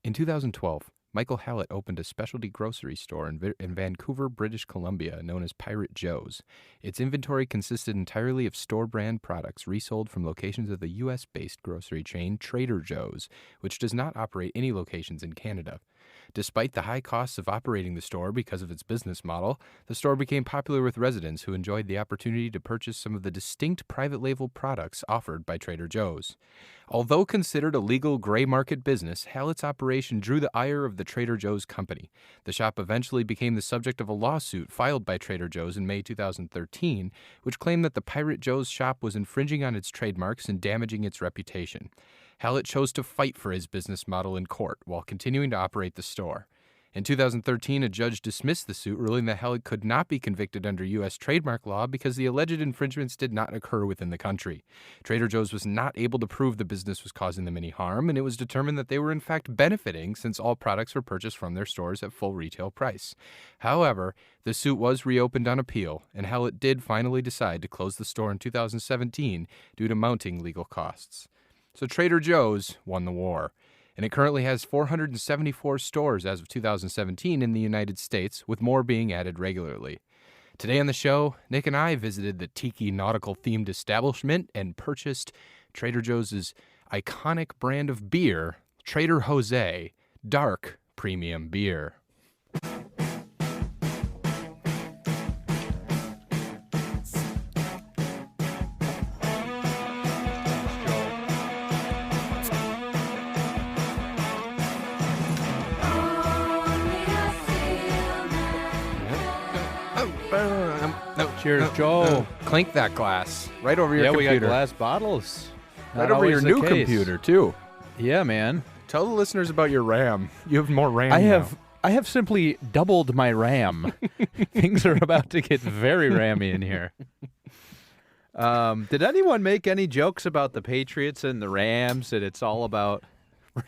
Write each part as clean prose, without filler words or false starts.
In 2012, Michael Hallett opened a specialty grocery store in Vancouver, British Columbia, known as Pirate Joe's. Its inventory consisted entirely of store-brand products resold from locations of the U.S.-based grocery chain Trader Joe's, which does not operate any locations in Canada. Despite the high costs of operating the store because of its business model, the store became popular with residents who enjoyed the opportunity to purchase some of the distinct private label products offered by Trader Joe's. Although considered a legal gray market business, Hallett's operation drew the ire of the Trader Joe's company. The shop eventually became the subject of a lawsuit filed by Trader Joe's in May 2013, which claimed that the Pirate Joe's shop was infringing on its trademarks and damaging its reputation. Hallett chose to fight for his business model in court while continuing to operate the store. In 2013, a judge dismissed the suit, ruling that Hallett could not be convicted under U.S. trademark law because the alleged infringements did not occur within the country. Trader Joe's was not able to prove the business was causing them any harm, and it was determined that they were in fact benefiting since all products were purchased from their stores at full retail price. However, the suit was reopened on appeal, and Hallett did finally decide to close the store in 2017 due to mounting legal costs. So Trader Joe's won the war, and it currently has 474 stores as of 2017 in the United States, with more being added regularly. Today on the show, Nick and I visited the tiki nautical-themed establishment and purchased Trader Joe's iconic brand of beer, Trader José Dark Premium Beer. Cheers, Joe. Clink that glass right over your computer. Yeah, we got glass bottles. Right over your new computer, too. Yeah, man. Tell the listeners about your RAM. You have more RAM I have simply doubled my RAM. Things are about to get very rammy in here. Did anyone make any jokes about the Patriots and the Rams, that it's all about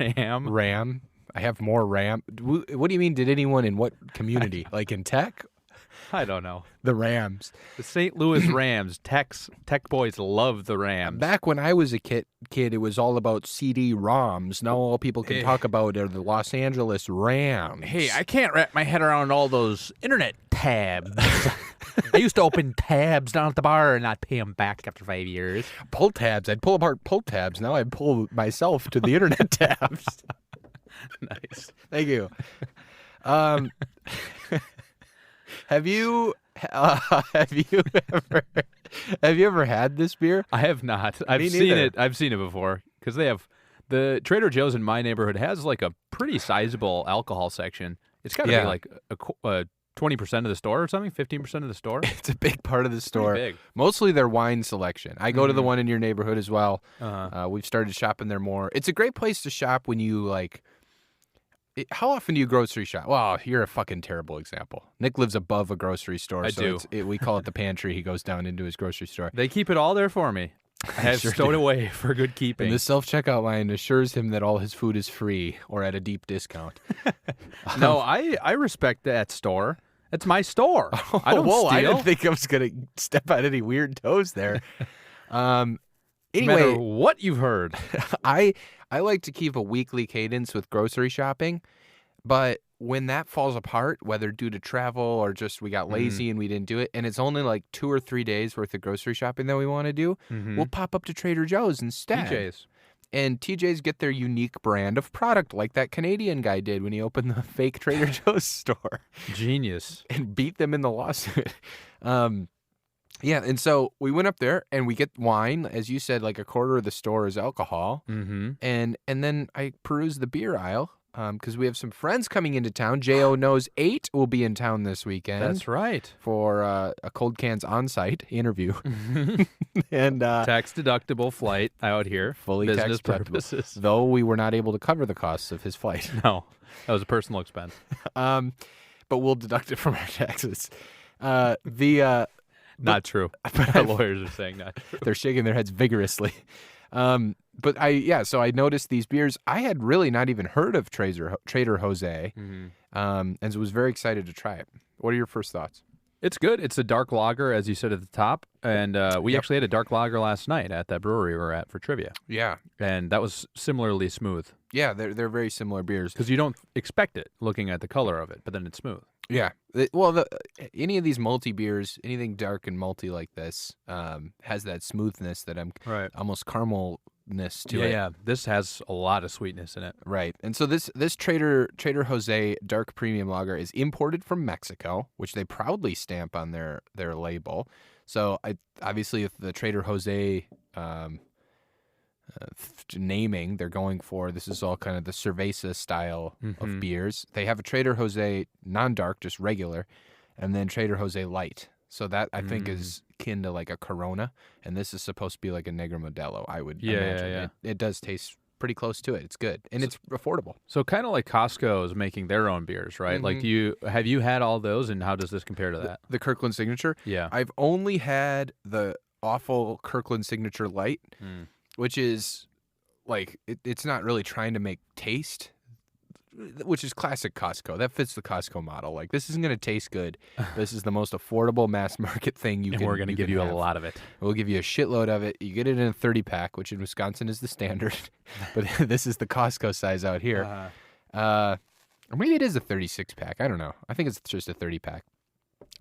RAM? RAM? I have more RAM. What do you mean, did anyone in what community? Like in tech? I don't know. The Rams. The St. Louis Rams. Tech boys love the Rams. Back when I was a kid, it was all about CD-ROMs. Now all people can talk about are the Los Angeles Rams. Hey, I can't wrap my head around all those internet tabs. I used to open tabs down at the bar and not pay them back after 5 years. Pull tabs. I'd pull apart pull tabs. Now I pull myself to the internet tabs. Nice. Thank you. Have you ever had this beer? I have not. I've seen it. I've seen it before because they have the Trader Joe's in my neighborhood has like a pretty sizable alcohol section. It's got to be like a 20% of the store or something, 15% of the store. It's a big part of the store. Big. Mostly their wine selection. I go to the one in your neighborhood as well. Uh-huh. We've started shopping there more. It's a great place to shop when you like. How often do you grocery shop? Well, you're a fucking terrible example. Nick lives above a grocery store. I do. We call it the pantry. He goes down into his grocery store. They keep it all there for me. I have stowed away for good keeping. And the self-checkout line assures him that all his food is free or at a deep discount. No, I respect that store. It's my store. I don't steal. I didn't think I was going to step on any weird toes there. No Anyway, matter what you've heard. I like to keep a weekly cadence with grocery shopping, but when that falls apart, whether due to travel or just we got lazy and we didn't do it, and it's only like 2 or 3 days worth of grocery shopping that we want to do, we'll pop up to Trader Joe's instead. TJ's. And TJ's get their unique brand of product like that Canadian guy did when he opened the fake Trader Joe's store. Genius. And beat them in the lawsuit. Yeah, and so we went up there and we get wine. As you said, like a quarter of the store is alcohol. Mm-hmm. And then I perused the beer aisle because we have some friends coming into town. J.O. Knows 8 will be in town this weekend. That's right. For a Cold Cans on-site interview. And tax-deductible flight out here. Fully business tax-deductible. purposes. Though we were not able to cover the costs of his flight. No, that was a personal expense. But we'll deduct it from our taxes. Not true. Our lawyers are saying that. They're shaking their heads vigorously. But so I noticed these beers. I had really not even heard of Trader José, and so was very excited to try it. What are your first thoughts? It's good. It's a dark lager, as you said at the top, and we actually had a dark lager last night at that brewery we were at for trivia. Yeah, and that was similarly smooth. Yeah, they're very similar beers because you don't expect it looking at the color of it, but then it's smooth. Yeah, any of these malty beers, anything dark and malty like this, has that smoothness that I'm almost caramelness to it. Yeah, this has a lot of sweetness in it. Right, and so this Trader Jose Dark Premium Lager is imported from Mexico, which they proudly stamp on their label. So obviously, if the Trader Jose naming they're going for, this is all kind of the cerveza style of beers. They have a Trader Jose non-dark, just regular, and then Trader Jose light. So that I think is kin to like a Corona, and this is supposed to be like a Negro Modelo, I would imagine. Yeah. It does taste pretty close to it. It's good, and it's affordable. So kind of like Costco is making their own beers, right? Like, have you had all those, and how does this compare to that? The Kirkland Signature? Yeah. I've only had the awful Kirkland Signature Light, which is like it's not really trying to make taste, which is classic Costco. That fits the Costco model. Like, this isn't going to taste good. This is the most affordable mass market thing you can. And we're going to give you a lot of it. We'll give you a shitload of it. You get it in a 30-pack, which in Wisconsin is the standard, but this is the Costco size out here. Or maybe it is a 36-pack. I don't know. I think it's just a 30-pack.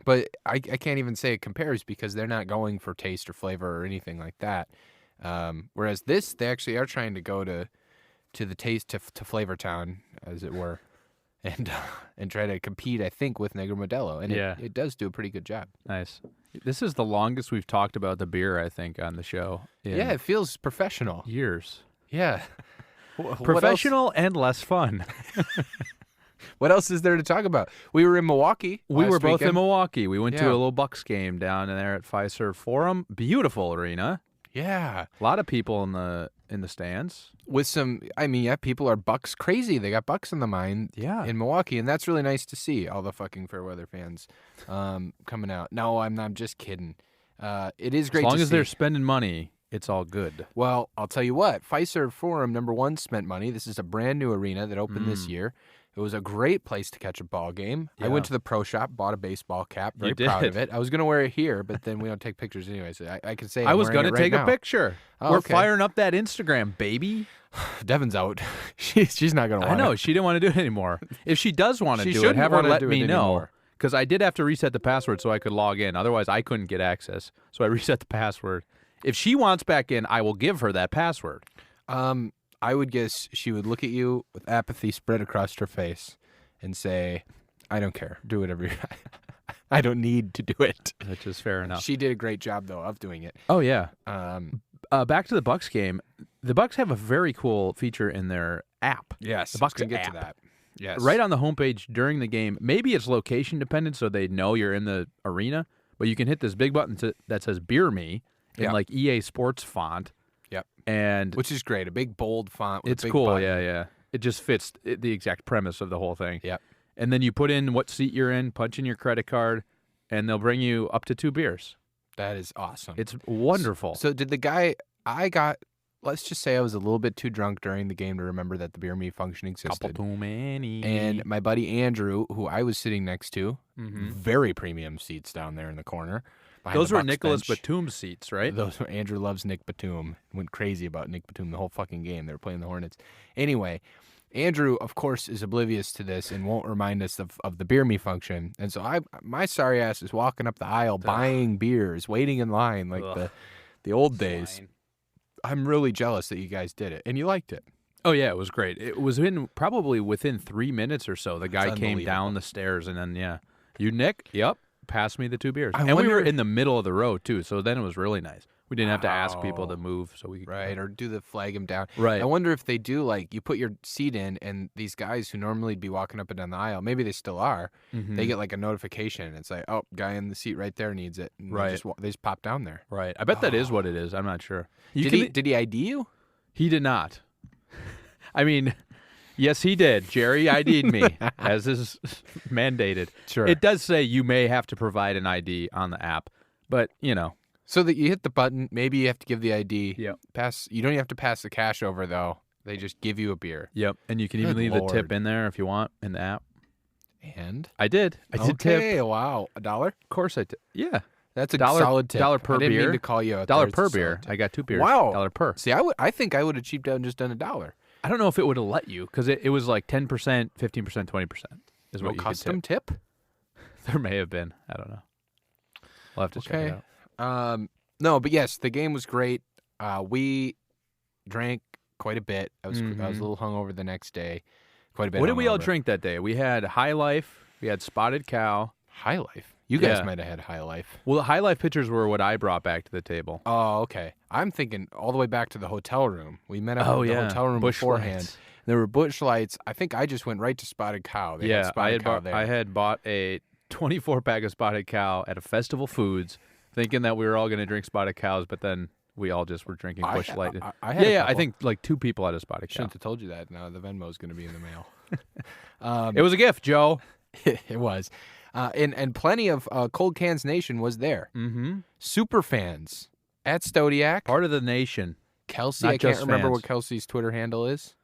But I can't even say it compares because they're not going for taste or flavor or anything like that. Whereas this, they actually are trying to go to the taste to Flavor Town, as it were, and try to compete, I think, with Negro Modelo, and it does do a pretty good job. Nice. This is the longest we've talked about the beer, I think, on the show. Yeah, it feels professional. Years. Yeah, professional and less fun. What else is there to talk about? We were in Milwaukee. We were both weekend. in Milwaukee. We went to a little Bucks game down there at Fiserv Forum. Beautiful arena. Yeah, a lot of people in the stands. With some, people are Bucks crazy. They got Bucks in the mind. Yeah. In Milwaukee, and that's really nice to see. All the fucking Fairweather fans, coming out. No, I'm just kidding. It is great. As long to as see. they're spending money, it's all good. Well, I'll tell you what. Fiserv Forum #1 spent money. This is a brand new arena that opened this year. It was a great place to catch a ball game. Yeah. I went to the pro shop, bought a baseball cap. Very proud of it. I was going to wear it here, but then we don't take pictures anyway. So I can say I was going to take a picture. We're okay. firing up that Instagram, baby. Devin's out. She's not going to want it. I know. She didn't want to do it anymore. If she does want to do it, have her let me know. Because I did have to reset the password so I could log in. Otherwise, I couldn't get access. So I reset the password. If she wants back in, I will give her that password. I would guess she would look at you with apathy spread across her face and say, I don't care. Do whatever you I don't need to do it. Which is fair enough. She did a great job, though, of doing it. Oh, yeah. Back to the Bucks game. The Bucks have a very cool feature in their app. Yes. The Bucks can get app. to that. Yes. Right on the homepage during the game. Maybe it's location dependent, so they know you're in the arena, but you can hit this big button that says Beer Me in like EA Sports font. Yep. And which is great. A big bold font with it's a big cool. button. Yeah. It just fits the exact premise of the whole thing. Yep. And then you put in what seat you're in, punch in your credit card, and they'll bring you up to 2 beers. That is awesome. It's wonderful. So did the guy let's just say I was a little bit too drunk during the game to remember that the Beer Me function existed. Couple too many. And my buddy Andrew, who I was sitting next to, very premium seats down there in the corner. Those were Nicholas Batum's seats, right? Those were, Andrew loves Nick Batum. Went crazy about Nick Batum the whole fucking game. They were playing the Hornets. Anyway, Andrew, of course, is oblivious to this and won't remind us of the Beer Me function. And so my sorry ass is walking up the aisle buying beers, waiting in line like the old days. I'm really jealous that you guys did it, and you liked it. Oh, yeah, it was great. It was probably within 3 minutes or so. The guy came down the stairs, and then, you, Nick? Yep. Pass me the 2 beers. And we were in the middle of the row, too, so then it was really nice. We didn't have to ask people to move. So we Right, or do the flag him down. Right. I wonder if they do, like, you put your seat in, and these guys who normally be walking up and down the aisle, maybe they still are, they get, like, a notification. It's like, oh, guy in the seat right there needs it. And right. They just pop down there. Right. I bet that is what it is. I'm not sure. Did he ID you? He did not. I mean... Yes, he did. Jerry ID'd me, as is mandated. Sure. It does say you may have to provide an ID on the app, but, So that you hit the button, maybe you have to give the ID. Yep. You don't have to pass the cash over, though. They just give you a beer. Yep. And you can even leave the tip in there if you want in the app. And? I did. I did Okay, tip. wow. $1? Of course I did. Yeah. That's a $1 solid tip. $1 per I didn't beer. mean to call you out $1 there. per It's a beer. solid tip. I got 2 beers. Wow. $1 per. See, I think I would have cheaped out and just done $1. I don't know if it would have let you because it was like 10%, 15%, 20% is what you custom could tip. tip? There may have been. I don't know. We'll have to check it out. No, but yes, the game was great. We drank quite a bit. I was a little hungover the next day. Quite a bit. What did we all hungover. drink that day? We had High Life. We had Spotted Cow. High Life. You guys Yeah. might have had High Life. Well, the High Life pictures were what I brought back to the table. Oh, okay. I'm thinking all the way back to the hotel room. We met up Oh, at the yeah. hotel room Busch beforehand. Lights. There were Busch Lights. I think I just went right to Spotted Cow. They had Yeah, Spotted Cow there. I had bought a 24-pack of Spotted Cow at a Festival Foods, thinking that we were all going to drink Spotted Cows, but then we all just were drinking Busch Light. I had a I couple. think like 2 people had a Spotted Cow. Shouldn't have told you that. Now the Venmo's going to be in the mail. It was a gift, Joe. It was. And plenty of Cold Cans Nation was there. Mm-hmm. Super fans at Stodiac. Part of the nation. Kelsey, not I can't just remember fans. what Kelsey's Twitter handle is.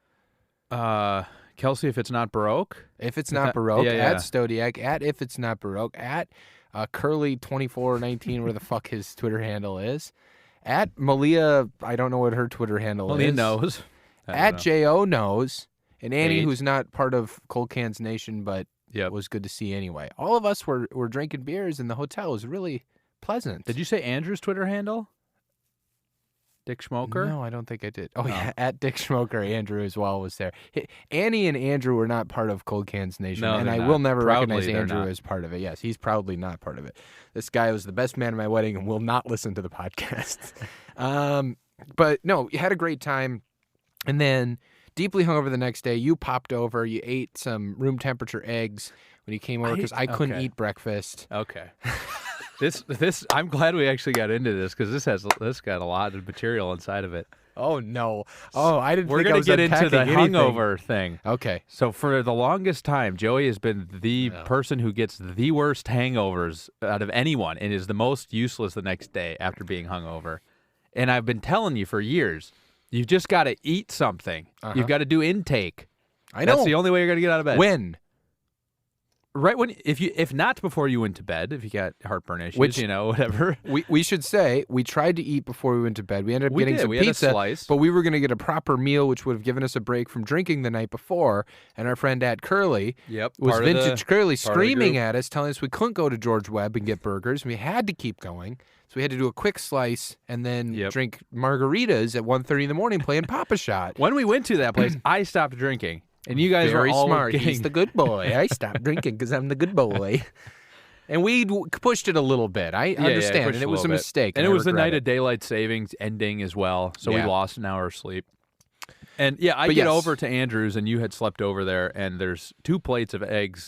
Kelsey, if it's not Baroque. If it's not Baroque, yeah. at Stodiac, at If It's Not Baroque, at Curly2419, where the fuck his Twitter handle is. At Malia, I don't know what her Twitter handle Malia is. knows. At J.O. knows. And Annie, 8. who's not part of Cold Cans Nation, but was good to see anyway. All of us were drinking beers in the hotel. It was really pleasant. Did you say Andrew's Twitter handle? Dick Schmoker? No, I don't think I did. Oh, yeah, at Dick Schmoker, Andrew as well was there. Annie and Andrew were not part of Cold Cans Nation, No, and they're I not. will never Proudly, recognize they're Andrew not. as part of it. Yes, he's proudly not part of it. This guy was the best man at my wedding and will not listen to the podcast. But no, you had a great time, and then deeply hungover the next day. You popped over. You ate some room temperature eggs when you came over because I couldn't eat breakfast. Okay. This I'm glad we actually got into this because this got a lot of material inside of it. Oh no! Oh, I didn't. We're think I gonna was get into the unpacking anything. hungover thing. Okay. So for the longest time, Joey has been the person who gets the worst hangovers out of anyone and is the most useless the next day after being hungover. And I've been telling you for years, you've just got to eat something. You've got to do intake. I know. That's the only way you're gonna get out of bed. When? Right when, if not before you went to bed, if you got heartburn issues, whatever. We should say we tried to eat before we went to bed. We ended up getting some We had pizza, a slice. but we were going to get a proper meal, which would have given us a break from drinking the night before. And our friend at Curly was Vintage Curly screaming at us, telling us we couldn't go to George Webb and get burgers. And we had to keep going. So we had to do a quick slice and then drink margaritas at 1:30 in the morning playing Papa Shot. When we went to that place, I stopped drinking. And you guys Very were all smart. getting... He's the good boy. I stopped drinking because I'm the good boy. And we pushed it a little bit. I understand. pushed And it a was a little bit. mistake. And it I was the regret night it. of daylight savings ending as well. So we lost an hour of sleep. And I But get yes. over to Andrew's and you had slept over there. And there's 2 plates of egg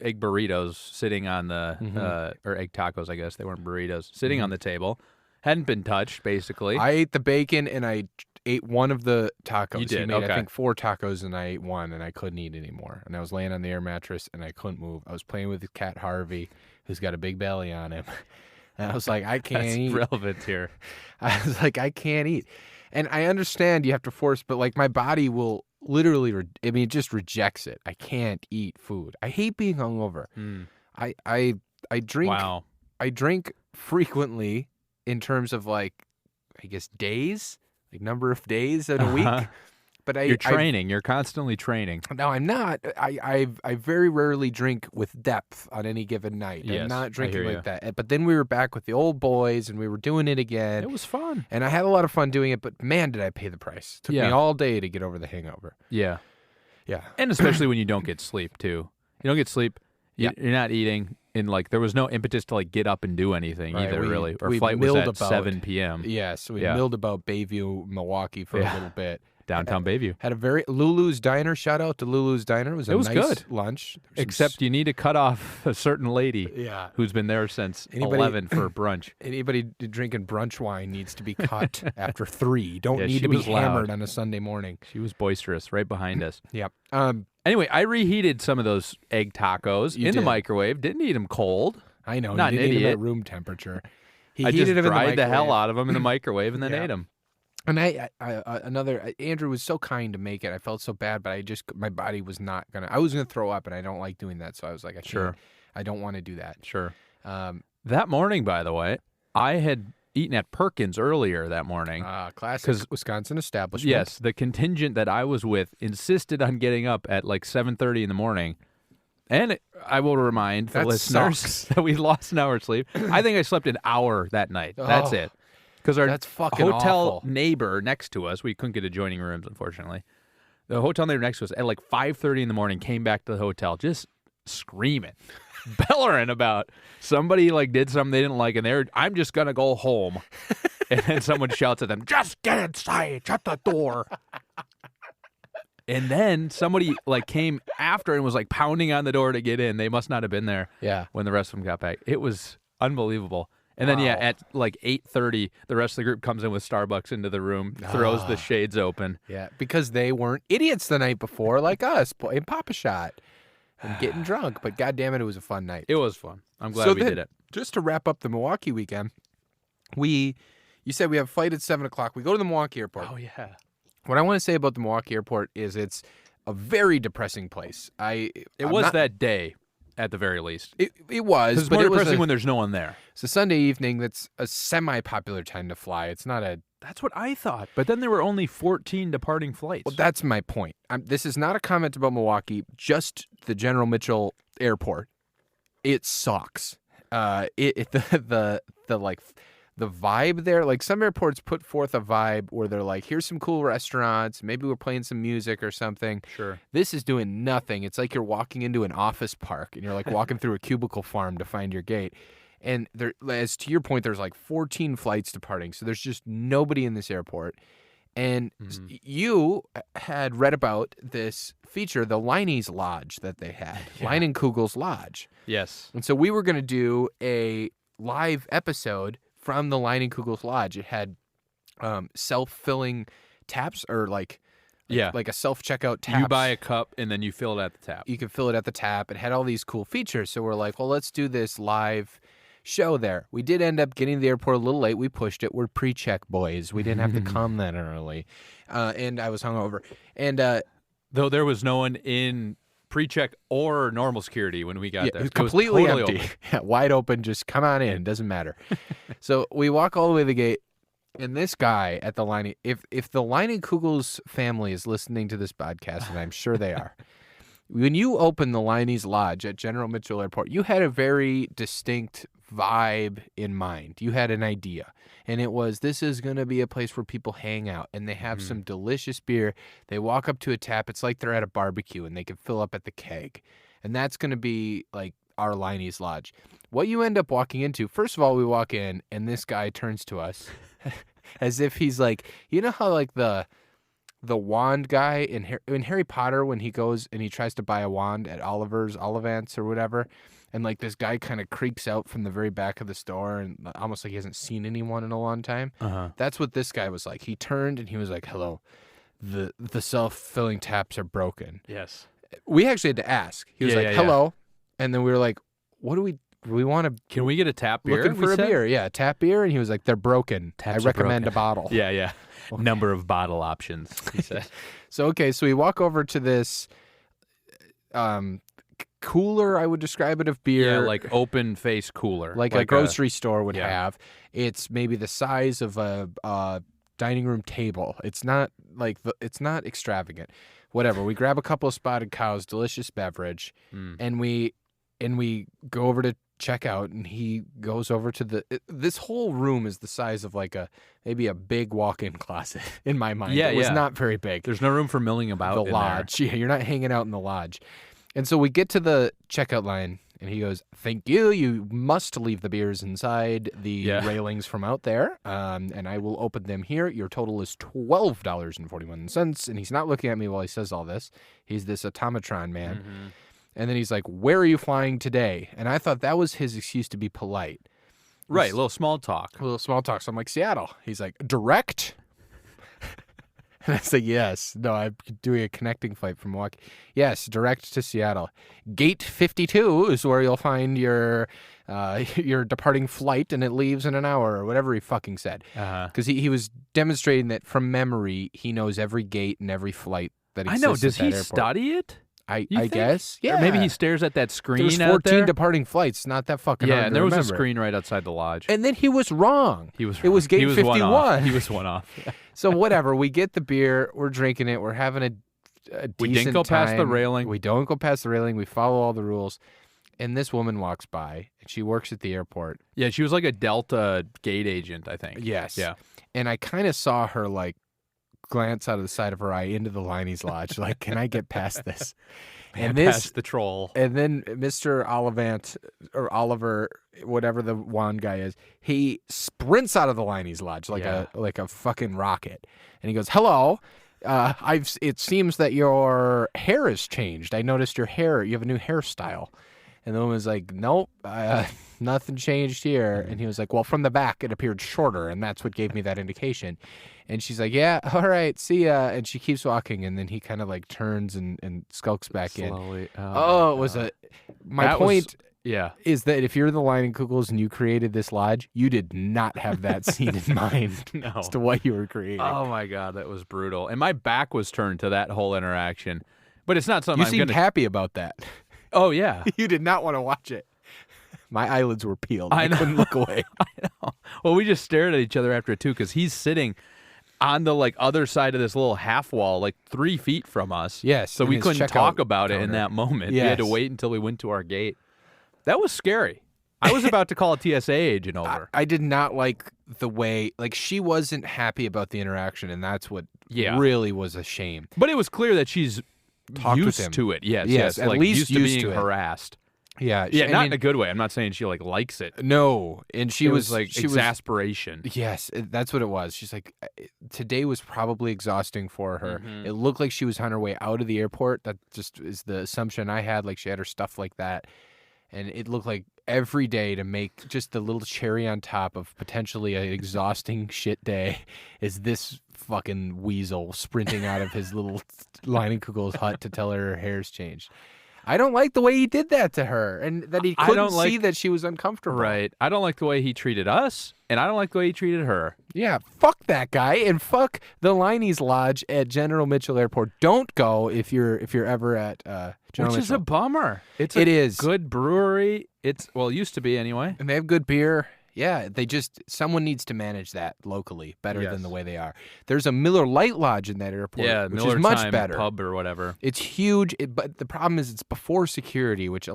burritos sitting on the, or egg tacos, I guess. They weren't burritos. Sitting on the table. Hadn't been touched, basically. I ate the bacon and I ate one of the tacos. You did, He made, okay. I think 4 tacos and I ate one and I couldn't eat anymore. And I was laying on the air mattress and I couldn't move. I was playing with the cat Harvey, who's got a big belly on him. And I was like, I can't That's eat. relevant here. I was like, I can't eat. And I understand you have to force, but like my body will literally, it just rejects it. I can't eat food. I hate being hungover. I drink. Wow. I drink frequently in terms of like, I guess days, like number of days in a week. But You're training. You're constantly training. No, I'm not. I very rarely drink with depth on any given night. Yes, I'm not I drinking hear like that. But then we were back with the old boys and we were doing it again. It was fun. And I had a lot of fun doing it, but man, did I pay the price. It took me all day to get over the hangover. Yeah. Yeah. And especially when you don't get sleep, too. You don't get sleep. You're not eating. And, like, there was no impetus to, like, get up and do anything either, really. Our flight was at 7 p.m. Yes, we milled about Bayview, Milwaukee for a little bit. Downtown Bayview. Had a very Lulu's Diner. Shout out to Lulu's Diner. It was nice good lunch. Except you need to cut off a certain lady who's been there since 11 for brunch. Anybody drinking brunch wine needs to be cut after 3. Don't need she to be was hammered loud. on a Sunday morning. She was boisterous right behind us. Yep. Anyway, I reheated some of those egg tacos in the microwave. Didn't eat them cold. I know. Not you an didn't eat them idiot. at room temperature. He I just heated them in the dried the hell microwave. out of them in the microwave and then ate them. And Andrew was so kind to make it. I felt so bad, but my body was not gonna. I was gonna throw up, and I don't like doing that. So I was like, I can't. I don't want to do that. Sure. That morning, by the way, I had eaten at Perkins earlier that morning. Classic Wisconsin establishment. Yes, the contingent that I was with insisted on getting up at like 7:30 in the morning. And I will remind the listeners that we lost an hour's sleep. I think I slept an hour that night. That's it. Because our hotel neighbor next to us, we couldn't get adjoining rooms, unfortunately. The hotel neighbor next to us at like 5:30 in the morning came back to the hotel just screaming, bellowing about somebody like did something they didn't like, and I'm just going to go home. And then someone shouts at them, just get inside, shut the door. And then somebody like came after and was like pounding on the door to get in. They must not have been there when the rest of them got back. It was unbelievable. And then, at like 8:30, the rest of the group comes in with Starbucks into the room, throws the shades open. Yeah, because they weren't idiots the night before like us, playing Papa Shot and getting drunk. But goddammit, it was a fun night. It was fun. I'm glad we did it. Just to wrap up the Milwaukee weekend, you said we have a flight at 7 o'clock. We go to the Milwaukee airport. Oh, yeah. What I want to say about the Milwaukee airport is it's a very depressing place. It was that day. At the very least. It was. It's more depressing when there's no one there. It's a Sunday evening. That's a semi-popular time to fly. It's not a... That's what I thought. But then there were only 14 departing flights. Well, that's my point. This is not a comment about Milwaukee, just the General Mitchell Airport. It sucks. The vibe there, like some airports put forth a vibe where they're like, here's some cool restaurants, maybe we're playing some music or something. Sure. This is doing nothing. It's like you're walking into an office park and you're like walking through a cubicle farm to find your gate. And there, as to your point, there's like 14 flights departing. So there's just nobody in this airport. And you had read about this feature, the Liney's Lodge that they had, Leinenkugel's Lodge. Yes. And so we were going to do a live episode from the Leinenkugel's Lodge. It had self-filling taps, or like a self-checkout tap. You buy a cup and then you fill it at the tap. You can fill it at the tap. It had all these cool features. So we're like, well, let's do this live show there. We did end up getting to the airport a little late. We pushed it. We're pre-check boys. We didn't have to come that early. And I was hungover. And though there was no one in pre-check or normal security when we got there. It was completely totally empty. Wide open, just come on in. Doesn't matter. So we walk all the way to the gate, and this guy at the line, if the Leinenkugel's family is listening to this podcast, and I'm sure they are, when you opened the Liney's Lodge at General Mitchell Airport, you had a very distinct vibe in mind. You had an idea, and it was, this is going to be a place where people hang out, and they have some delicious beer. They walk up to a tap. It's like they're at a barbecue, and they can fill up at the keg, and that's going to be like our Liney's Lodge. What you end up walking into, first of all, we walk in, and this guy turns to us as if he's like, you know how like the wand guy in Harry Potter, when he goes and he tries to buy a wand at Oliver's Ollivants or whatever, and like this guy kind of creeps out from the very back of the store and almost like he hasn't seen anyone in a long time. That's what this guy was like. He turned and he was like, hello, the self-filling taps are broken. Yes. We actually had to ask. He was like, hello. And then we were like, what do we want to... Can we get a tap beer? Looking for a beer. Yeah, tap beer. And he was like, they're broken. Taps I recommend a bottle. Yeah. Okay. Number of bottle options, he said. So we walk over to this cooler, I would describe it, of beer. Yeah, like open face cooler. Like a grocery store would have. It's maybe the size of a dining room table. It's not it's not extravagant. Whatever. We grab a couple of Spotted Cows, delicious beverage, and we go over to check out, and he goes over to this whole room is the size of like maybe a big walk-in closet in my mind. It was not very big. There's no room for milling about the lodge. There. Yeah, you're not hanging out in the lodge. And so we get to the checkout line, and he goes, thank you. You must leave the beers inside the railings from out there, and I will open them here. Your total is $12.41. And he's not looking at me while he says all this. He's this automatron man. And then he's like, where are you flying today? And I thought that was his excuse to be polite. Right, a little small talk. So I'm like, Seattle. He's like, direct? And I said, yes. No, I'm doing a connecting flight from Milwaukee. Yes, direct to Seattle. Gate 52 is where you'll find your departing flight, and it leaves in an hour, or whatever he fucking said. Because he was demonstrating that from memory, he knows every gate and every flight that exists. I know. Does at that he airport. study it? I guess. Yeah. Or maybe he stares at that screen. There's out 14 there. departing flights. Not that fucking hard Yeah, and to there was a remember. screen right outside the lodge. And then he was wrong. He was It wrong. was gate He was 51. One off. He was one off. So whatever. We get the beer. We're drinking it. We're having a decent We didn't go past the time. railing. We don't go past the railing. We follow all the rules. And this woman walks by, and she works at the airport. Yeah, she was like a Delta gate agent, I think. Yes. Yeah. And I kind of saw her, like, glance out of the side of her eye into the Liney's Lodge. Like, can I get past this? And past the troll. And then Mr. Ollivant, or Oliver, whatever the wand guy is, he sprints out of the Liney's Lodge like a fucking rocket. And he goes, hello. It seems that your hair has changed. I noticed your hair. You have a new hairstyle. And the woman's like, nope, nothing changed here. And he was like, well, from the back, it appeared shorter, and that's what gave me that indication. And she's like, yeah, all right, see ya. And she keeps walking, and then he kind of like turns and skulks back Slowly. in. Oh, it was my point is that if you're the Leinenkugels and you created this lodge, you did not have that scene in mind as to what you were creating. Oh, my God, that was brutal. And my back was turned to that whole interaction. But it's not something you seemed happy about that. Oh, yeah. You did not want to watch it. My eyelids were peeled. I couldn't look away. I know. Well, we just stared at each other after it, too, because he's sitting on the like other side of this little half wall, like 3 feet from us. Yes. So we couldn't talk about it in that moment. Yes. We had to wait until we went to our gate. That was scary. I was about to call a TSA agent over. I did not like the way, like, she wasn't happy about the interaction, and that's what really was a shame. But it was clear that she's used to it. Yes. At like least used to being harassed. Yeah. Yeah, not in a good way. I'm not saying she like likes it. No. And she was like exasperation. Yes, that's what it was. She's like, today was probably exhausting for her. Mm-hmm. It looked like she was on her way out of the airport. That just is the assumption I had. Like, she had her stuff like that. And it looked like every day to make just the little cherry on top of potentially an exhausting shit day is this fucking weasel sprinting out of his little Leinenkugel's hut to tell her hair's changed. I don't like the way he did that to her, and that he couldn't see that she was uncomfortable. Right. I don't like the way he treated us, and I don't like the way he treated her. Yeah, fuck that guy, and fuck the Liney's Lodge at General Mitchell Airport. Don't go if you're ever at General Mitchell. Which is a bummer. It is good brewery. It used to be anyway. And they have good beer. Yeah, someone needs to manage that locally better than the way they are. There's a Miller Lite Lodge in that airport, which is much better. Pub or whatever. It's huge, but the problem is it's before security, which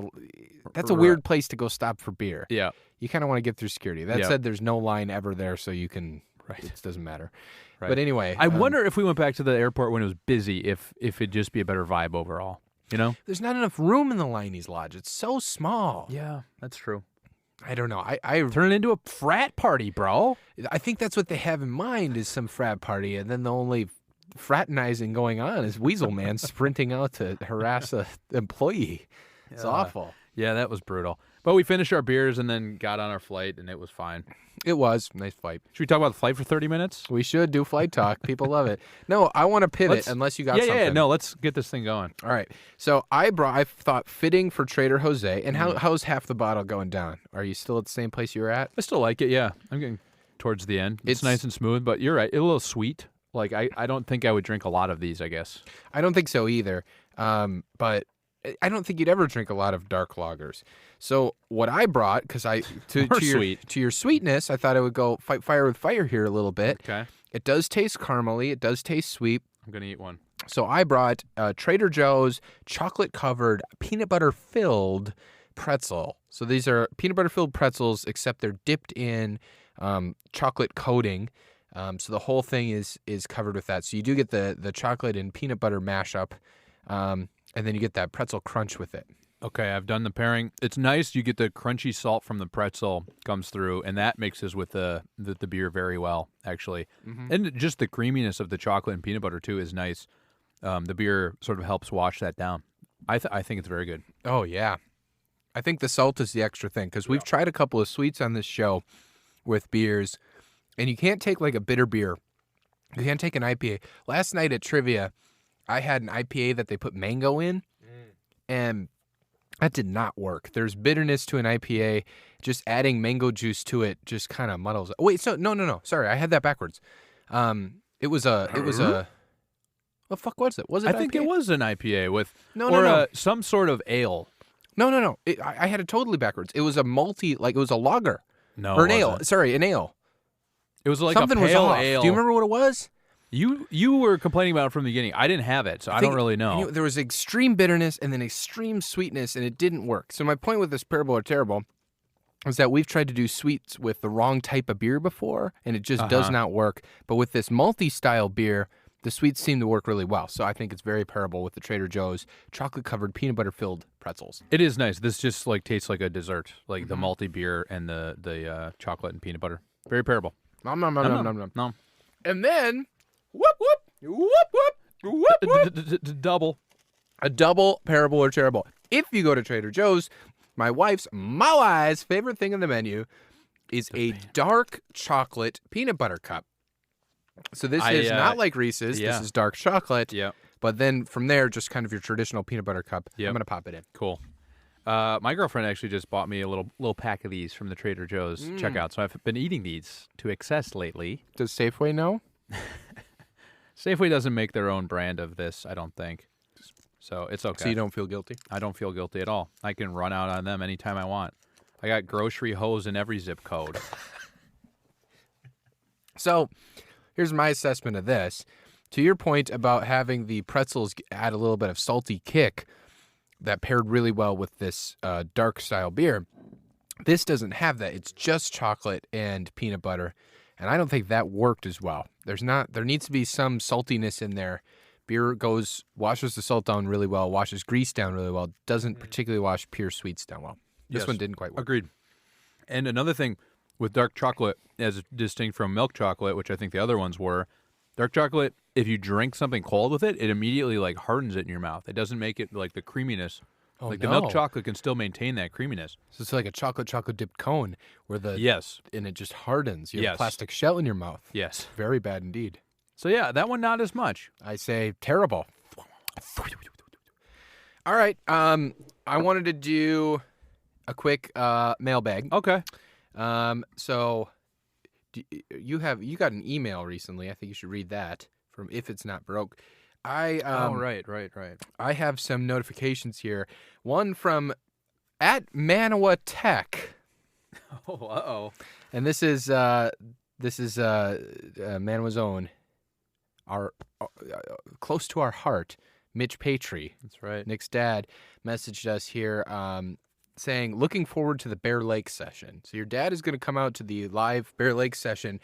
that's a weird place to go stop for beer. Yeah. You kind of want to get through security. That said, there's no line ever there, so you can, it doesn't matter. Right. But anyway. I wonder if we went back to the airport when it was busy, if it'd just be a better vibe overall, you know? There's not enough room in the Liney's Lodge. It's so small. Yeah, that's true. I don't know. I turn it into a frat party, bro. I think that's what they have in mind is some frat party, and then the only fraternizing going on is Weasel Man sprinting out to harass an employee. It's awful. Yeah, that was brutal. But we finished our beers and then got on our flight, and it was fine. It was. Nice flight. Should we talk about the flight for 30 minutes? We should do flight talk. People love it. No, I want to pivot unless you got something. Yeah, no, let's get this thing going. All right. So I thought fitting for Trader Jose. And how's half the bottle going down? Are you still at the same place you were at? I still like it, yeah. I'm getting towards the end. It's nice and smooth, but you're right. It's a little sweet. Like, I don't think I would drink a lot of these, I guess. I don't think so either. But I don't think you'd ever drink a lot of dark lagers. So what I brought, because to your sweetness, I thought I would go fight fire with fire here a little bit. Okay. It does taste caramely. It does taste sweet. I'm going to eat one. So I brought Trader Joe's chocolate-covered, peanut butter-filled pretzel. So these are peanut butter-filled pretzels, except they're dipped in chocolate coating. So the whole thing is covered with that. So you do get the chocolate and peanut butter mashup, and then you get that pretzel crunch with it. Okay, I've done the pairing. It's nice. You get the crunchy salt from the pretzel comes through, and that mixes with the beer very well, actually. Mm-hmm. And just the creaminess of the chocolate and peanut butter, too, is nice. The beer sort of helps wash that down. I think it's very good. Oh, yeah. I think the salt is the extra thing, because we've tried a couple of sweets on this show with beers, and you can't take like a bitter beer You can't take an IPA. Last night at trivia, I had an IPA that they put mango in, and that did not work. There's bitterness to an IPA. Just adding mango juice to it just kind of muddles it. Wait, so no. Sorry, I had that backwards. It was a. What the fuck was it? Was it? I think it was an IPA with no. Some sort of ale. No. I had it totally backwards. It was a malty, like it was a lager. No, or an ale. Sorry, an ale. It was like Something a pale was off. ale. Do you remember what it was? You were complaining about it from the beginning. I didn't have it, so I don't really know. There was extreme bitterness and then extreme sweetness, and it didn't work. So my point with this Parable or Terrible is that we've tried to do sweets with the wrong type of beer before, and it just does not work. But with this multi-style beer, the sweets seem to work really well. So I think it's very parable with the Trader Joe's chocolate-covered, peanut butter-filled pretzels. It is nice. This just like tastes like a dessert, like the malty beer and the chocolate and peanut butter. Very parable. Nom. And then, Double. a double Parable or Terrible. If you go to Trader Joe's, my wife's favorite thing on the menu is a dark chocolate peanut butter cup. So this is not like Reese's. Yeah. This is dark chocolate. Yeah. But then from there, just kind of your traditional peanut butter cup. Yep. I'm going to pop it in. Cool. My girlfriend actually just bought me a little pack of these from the Trader Joe's checkout. So I've been eating these to excess lately. Does Safeway know? Safeway doesn't make their own brand of this, I don't think. So it's okay. So you don't feel guilty? I don't feel guilty at all. I can run out on them anytime I want. I got grocery hose in every zip code. So here's my assessment of this. To your point about having the pretzels add a little bit of salty kick that paired really well with this dark style beer, this doesn't have that. It's just chocolate and peanut butter, and I don't think that worked as well. There needs to be some saltiness in there. Beer washes the salt down really well, washes grease down really well, doesn't particularly wash pure sweets down well. This one didn't quite work. Agreed. And another thing with dark chocolate, as distinct from milk chocolate, which I think the other ones were, dark chocolate, if you drink something cold with it, it immediately like hardens it in your mouth. It doesn't make it like the creaminess. Oh, the milk chocolate can still maintain that creaminess. So it's like a chocolate dipped cone where and it just hardens. You have a plastic shell in your mouth. Yes. Very bad indeed. So yeah, that one not as much. I say terrible. All right. I wanted to do a quick mailbag. Okay. So you got an email recently. I think you should read that from If It's Not Broke. Right. I have some notifications here. One from @Manawa Tech. Oh, uh-oh. And this is Manawa's own, our close to our heart, Mitch Patry. That's right. Nick's dad messaged us here saying, looking forward to the Bear Lake session. So your dad is going to come out to the live Bear Lake session.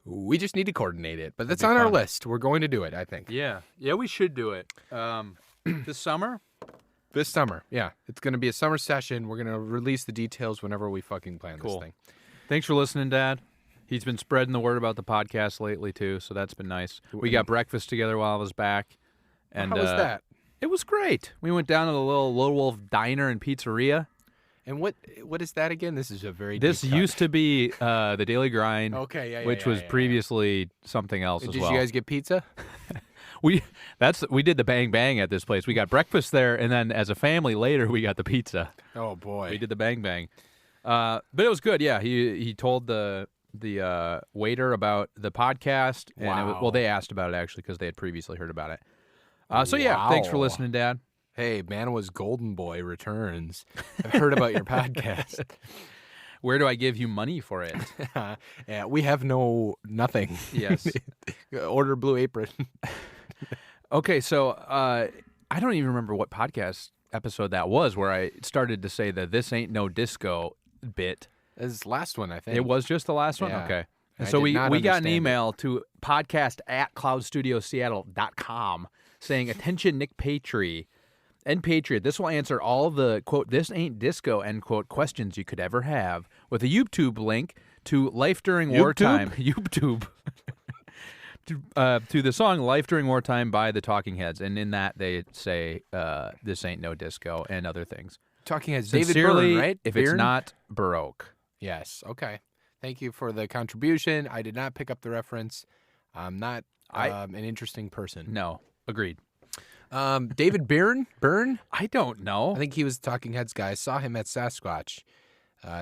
We just need to coordinate it, but that's on our list. We're going to do it, I think. Yeah, we should do it. This summer? This summer, yeah. It's going to be a summer session. We're going to release the details whenever we fucking plan this thing. Thanks for listening, Dad. He's been spreading the word about the podcast lately, too, so that's been nice. We got breakfast together while I was back. And how was that? It was great. We went down to the little Lone Wolf Diner and Pizzeria. And what is that again? This is a very This deep cut. used to be the Daily Grind. Okay, yeah, which was previously something else as well. Did you guys get pizza? We did the bang bang at this place. We got breakfast there, and then as a family later we got the pizza. Oh boy, we did the bang bang. But it was good. Yeah, he told the waiter about the podcast, and they asked about it actually because they had previously heard about it. So yeah, thanks for listening, Dad. Hey, Manawa's Golden Boy returns. I've heard about your podcast. Where do I give you money for it? Yeah, we have nothing. Yes. Order Blue Apron. Okay, so I don't even remember what podcast episode that was where I started to say that this ain't no disco bit. This is the last one, I think. It was just the last one? Yeah. Okay. And I so did we not got an understand email to podcast@cloudstudioseattle.com saying, attention, Nick Patry and Patriot, this will answer all the, quote, this ain't disco, end quote, questions you could ever have with a YouTube link to Life During Wartime. YouTube. To the song Life During Wartime by the Talking Heads. And in that, they say, this ain't no disco and other things. Talking Heads, Sincerely, David Byrne, right? If Byrne? it's not Baroque. Yes, okay. Thank you for the contribution. I did not pick up the reference. I'm not an interesting person. No, agreed. David Byrne? I don't know. I think he was the Talking Heads guy. I saw him at Sasquatch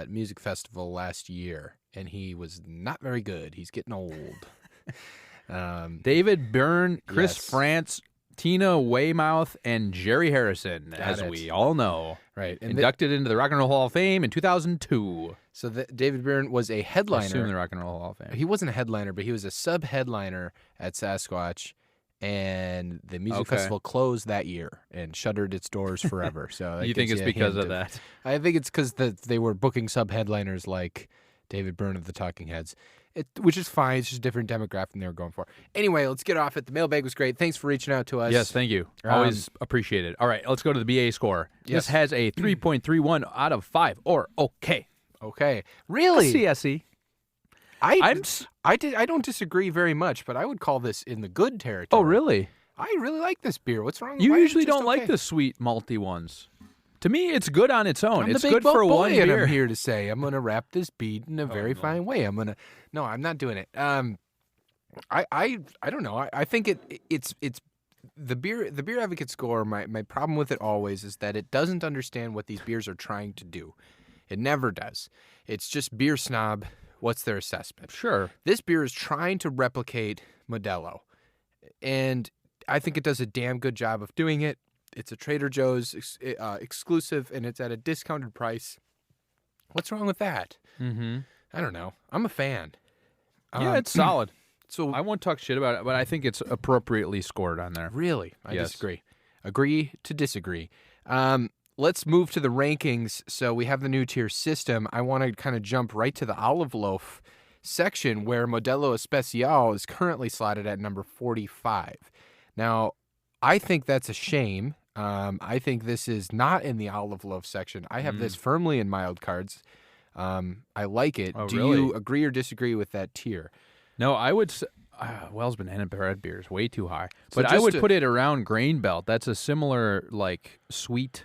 Music Festival last year, and he was not very good. He's getting old. David Byrne, Chris Yes. France, Tina Weymouth, and Jerry Harrison, as we all know. Right. And Inducted into the Rock and Roll Hall of Fame in 2002. So David Byrne was a headliner. I assume the Rock and Roll Hall of Fame. He wasn't a headliner, but he was a sub-headliner at Sasquatch, and the music festival closed that year and shuttered its doors forever. So you think it's because of that? I think it's because they were booking sub-headliners like David Byrne of the Talking Heads, which is fine. It's just a different demographic than they were going for. Anyway, let's get off it. The mailbag was great. Thanks for reaching out to us. Yes, thank you. Always appreciate it. All right, let's go to the BA score. Yes. This has a 3.31 out of 5, or okay. Okay. Really? CSE. I don't disagree very much, but I would call this in the good territory. Oh, really? I really like this beer. What's wrong? You Why is it usually just don't like the sweet malty ones. To me, it's good on its own. I'm It's the big good for boy, one and beer. I'm here to say I'm going to wrap this bead in a very fine way. No, I'm not doing it. I don't know. I think it's the beer advocate score. My problem with it always is that it doesn't understand what these beers are trying to do. It never does. It's just beer snob. What's their assessment? Sure. This beer is trying to replicate Modelo, and I think it does a damn good job of doing it. It's a Trader Joe's exclusive, and it's at a discounted price. What's wrong with that? Mm-hmm. I don't know. I'm a fan. Yeah, it's solid. So I won't talk shit about it, but I think it's appropriately scored on there. really, I Yes. disagree. Agree to disagree. Let's move to the rankings. So we have the new tier system. I want to kind of jump right to the olive loaf section where Modelo Especial is currently slotted at number 45. Now, I think that's a shame. I think this is not in the olive loaf section. I have this firmly in mild cards. I like it. Oh, Do really? you agree or disagree with that tier? No, I would say Wells Banana Bread beer is way too high. So But I just would to- put it around Grain Belt. That's a similar, like, sweet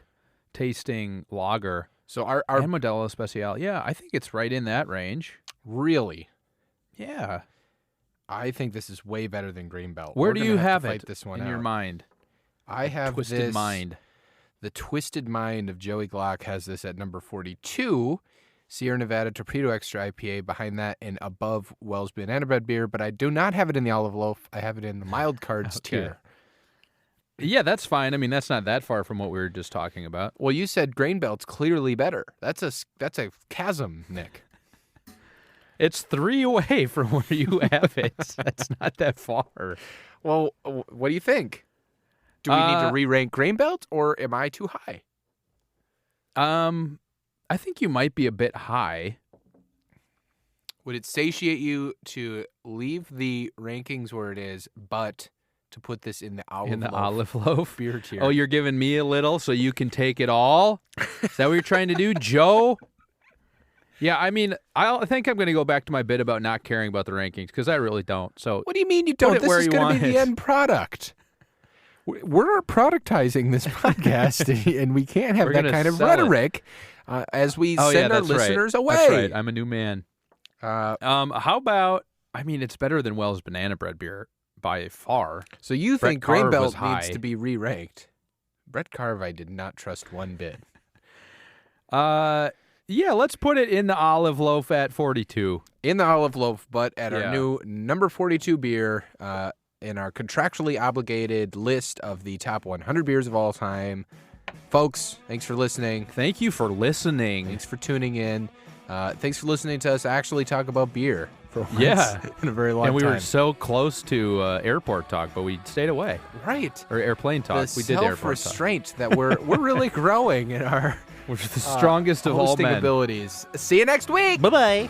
tasting lager. So our And Modelo Especial. Yeah, I think it's right in that range. really, Yeah. I think this is way better than Greenbelt. Where We're do gonna you to have fight it this one in out. your mind? I have Twisted this, Mind. The Twisted Mind of Joey Glock has this at number 42. Sierra Nevada Torpedo Extra IPA behind that and above Wells Banana Bread beer, but I do not have it in the olive loaf. I have it in the mild cards Okay. tier. Yeah, that's fine. I mean, that's not that far from what we were just talking about. Well, you said Grain Belt's clearly better. That's a chasm, Nick. It's 3 away from where you have it. That's not that far. Well, what do you think? Do we need to re-rank Grain Belt, or am I too high? I think you might be a bit high. Would it satiate you to leave the rankings where it is, but to put this in the olive Loaf beer tier? Oh, you're giving me a little so you can take it all? Is that what you're trying to do, Joe? Yeah, I mean, I think I'm going to go back to my bit about not caring about the rankings because I really don't. So What do you mean you don't? it This where is you going to want be the it. end product. We're productizing this podcast, and we can't have We're that gonna kind of sell it. rhetoric as we oh, send yeah, our that's listeners right. away. That's right. I'm a new man. Uh, How about, I mean, it's better than Wells Banana Bread beer by far. so you Brett think Grain Favre Belt was needs high. to be re-ranked? Brett Favre, I did not trust one bit. Yeah, let's put it in the olive loaf at 42. In the olive loaf, but at our Yeah. new number 42 beer in our contractually obligated list of the top 100 beers of all time. Folks, thanks for listening. Thank you for listening. Thanks for tuning in. Thanks for listening to us actually talk about beer for once Yeah. in a very long And we time. were so close to airport talk, but we stayed away. Right. Or airplane talk. The We did airport talk. self-restraint that we're really growing in our We're the strongest of all hosting men. abilities. See you next week. Bye-bye.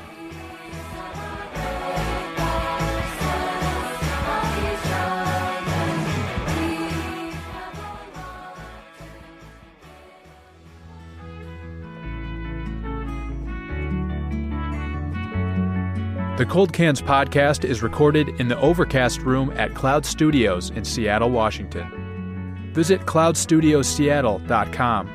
The Cold Cans podcast is recorded in the Overcast Room at Cloud Studios in Seattle, Washington. Visit cloudstudiosseattle.com